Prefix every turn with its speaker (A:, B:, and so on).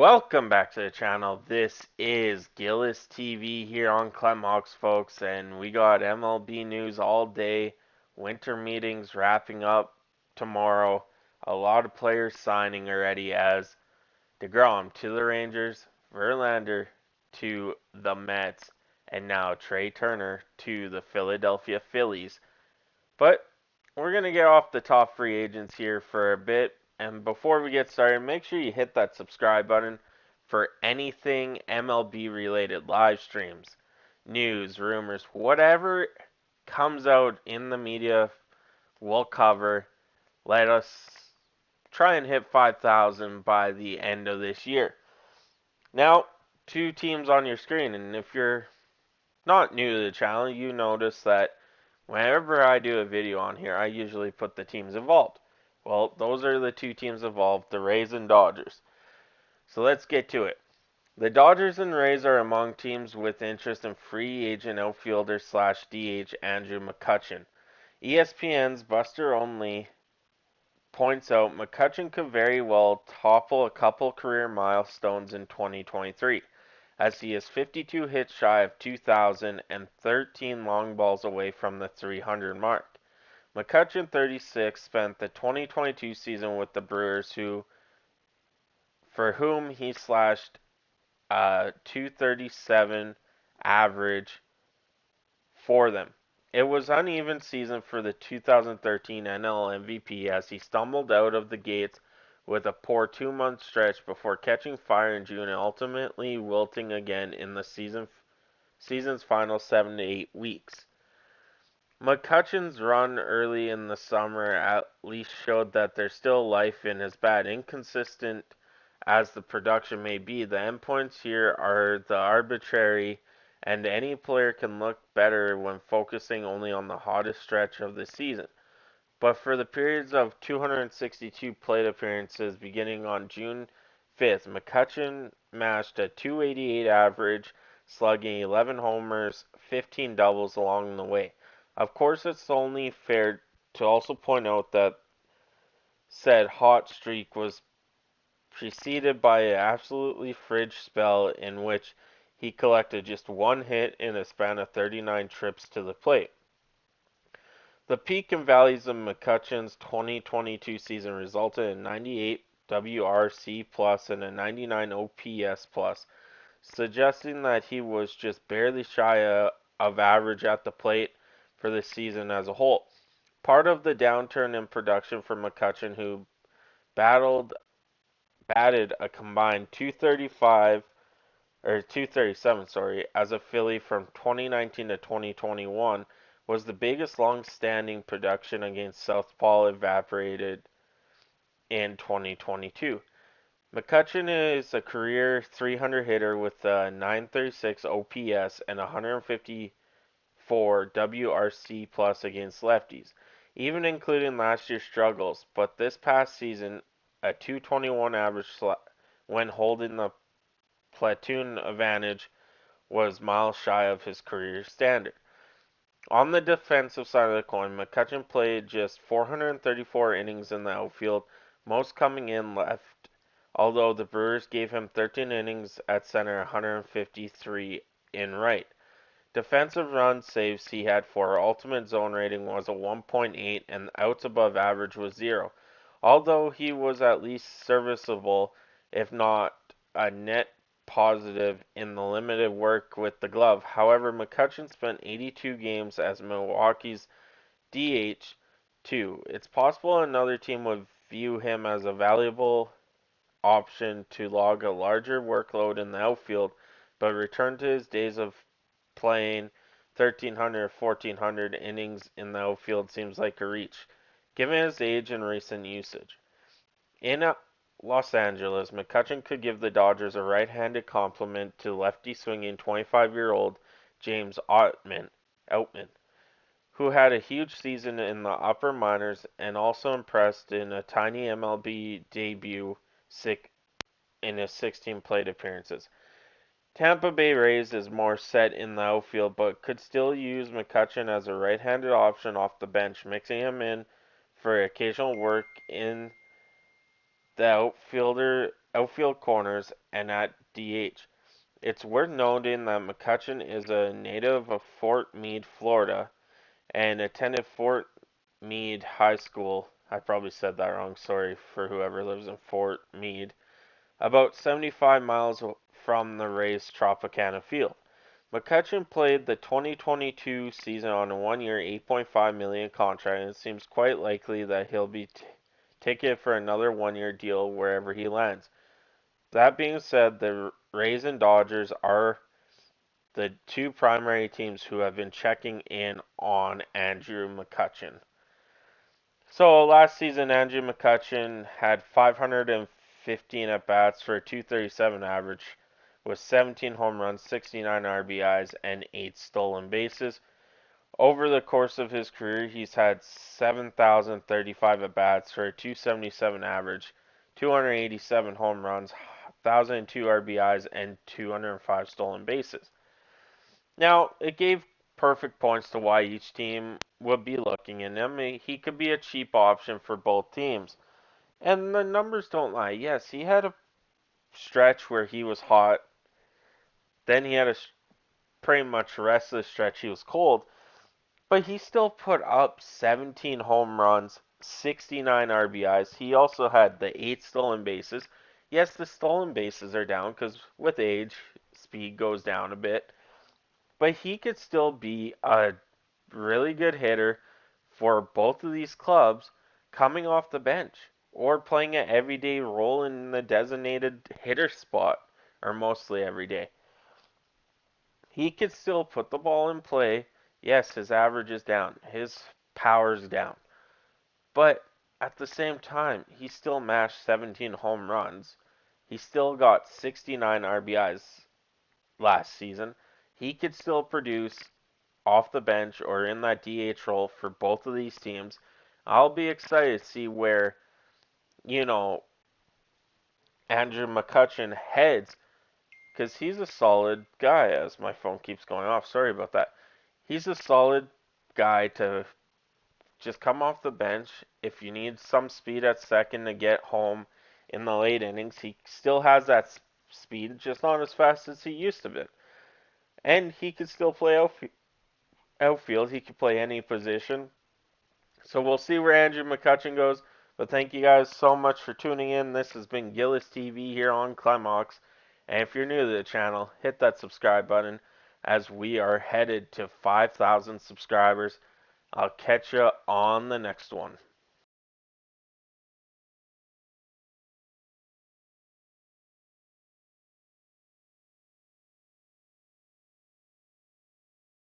A: Welcome back to the channel. This is Gillis TV here on Clemhawks, folks, and we got MLB news all day. Winter meetings wrapping up tomorrow. A lot of players signing already as DeGrom to the Rangers, Verlander to the Mets, and now Trey Turner to the Philadelphia Phillies. But we're going to get off the top free agents here for a bit. And before we get started, make sure you hit that subscribe button for anything MLB related, live streams, news, rumors, whatever comes out in the media, we'll cover. Let us try and hit 5,000 by the end of this year. Now, two teams on your screen, and if you're not new to the channel, you notice that whenever I do a video on here, I usually put the teams involved. Well, those are the two teams involved, the Rays and Dodgers. So let's get to it. The Dodgers and Rays are among teams with interest in free agent outfielder slash DH Andrew McCutchen. ESPN's Buster Olney points out McCutchen could very well topple a couple career milestones in 2023, as he is 52 hits shy of 2,000 and 13 long balls away from the 300 mark. McCutchen, 36, spent the 2022 season with the Brewers, for whom he slashed a 237 average for them. It was an uneven season for the 2013 NL MVP as he stumbled out of the gates with a poor 2-month stretch before catching fire in June and ultimately wilting again in the season's final 7 to 8 weeks. McCutchen's run early in the summer at least showed that there's still life in his bat. Inconsistent as the production may be, the endpoints here are the arbitrary, and any player can look better when focusing only on the hottest stretch of the season. But for the periods of 262 plate appearances beginning on June 5th, McCutchen matched a 288 average, slugging 11 homers, 15 doubles along the way. Of course, it's only fair to also point out that said hot streak was preceded by an absolutely frigid spell in which he collected just one hit in a span of 39 trips to the plate. The peak and valleys of McCutchen's 2022 season resulted in 98 WRC plus and a 99 OPS plus, suggesting that he was just barely shy of average at the plate for the season as a whole. Part of the downturn in production for McCutchen, who batted a combined 237, as a Philly from 2019 to 2021, was the biggest long-standing production against Southpaw evaporated in 2022. McCutchen is a career 300 hitter with a 936 OPS and 154 WRC plus against lefties, even including last year's struggles. But this past season, a 221 average when holding the platoon advantage was miles shy of his career standard. On the defensive side of the coin, McCutchen played just 434 innings in the outfield, most coming in left, although the Brewers gave him 13 innings at center, 153 in right. Defensive run saves he had for ultimate zone rating was a 1.8 and outs above average was 0. Although he was at least serviceable, if not a net positive in the limited work with the glove. However, McCutchen spent 82 games as Milwaukee's DH too. It's possible another team would view him as a valuable option to log a larger workload in the outfield, but return to his days of playing 1,300 or 1,400 innings in the outfield seems like a reach, given his age and recent usage. In Los Angeles, McCutchen could give the Dodgers a right-handed complement to lefty swinging 25-year-old James Outman, who had a huge season in the upper minors and also impressed in a tiny MLB debut in his 16 plate appearances. Tampa Bay Rays is more set in the outfield, but could still use McCutchen as a right-handed option off the bench, mixing him in for occasional work in the outfielder outfield corners, and at DH. It's worth noting that McCutchen is a native of Fort Meade, Florida, and attended Fort Meade High School. I probably said that wrong. Sorry for whoever lives in Fort Meade. About 75 miles from the Rays Tropicana Field. McCutchen played the 2022 season on a one-year, $8.5 million contract, and it seems quite likely that he'll be taken for another one-year deal wherever he lands. That being said, the Rays and Dodgers are the two primary teams who have been checking in on Andrew McCutchen. So last season, Andrew McCutchen had 515 at bats for a 237 average with 17 home runs, 69 RBIs, and 8 stolen bases. Over the course of his career, he's had 7,035 at bats for a 277 average, 287 home runs, 1,002 RBIs, and 205 stolen bases. Now, it gave perfect points to why each team would be looking in him. He could be a cheap option for both teams. And the numbers don't lie. Yes, he had a stretch where he was hot. Then he had pretty much the rest of the stretch he was cold. But he still put up 17 home runs, 69 RBIs. He also had the 8 stolen bases. Yes, the stolen bases are down because with age, speed goes down a bit. But he could still be a really good hitter for both of these clubs coming off the bench or playing an everyday role in the designated hitter spot, or mostly every day. He could still put the ball in play. Yes, his average is down, his power's down, but at the same time, he still mashed 17 home runs. He still got 69 RBIs last season. He could still produce off the bench or in that DH role for both of these teams. I'll be excited to see where, you know, Andrew McCutchen heads because he's a solid guy, as my phone keeps going off. Sorry about that. He's a solid guy to just come off the bench. If you need some speed at second to get home in the late innings, he still has that speed, just not as fast as he used to be. And he can still play outfield. He can play any position. So we'll see where Andrew McCutchen goes. But thank you guys so much for tuning in. This has been Gillis TV here on Clemox. And if you're new to the channel, hit that subscribe button as we are headed to 5,000 subscribers. I'll catch you on the next one.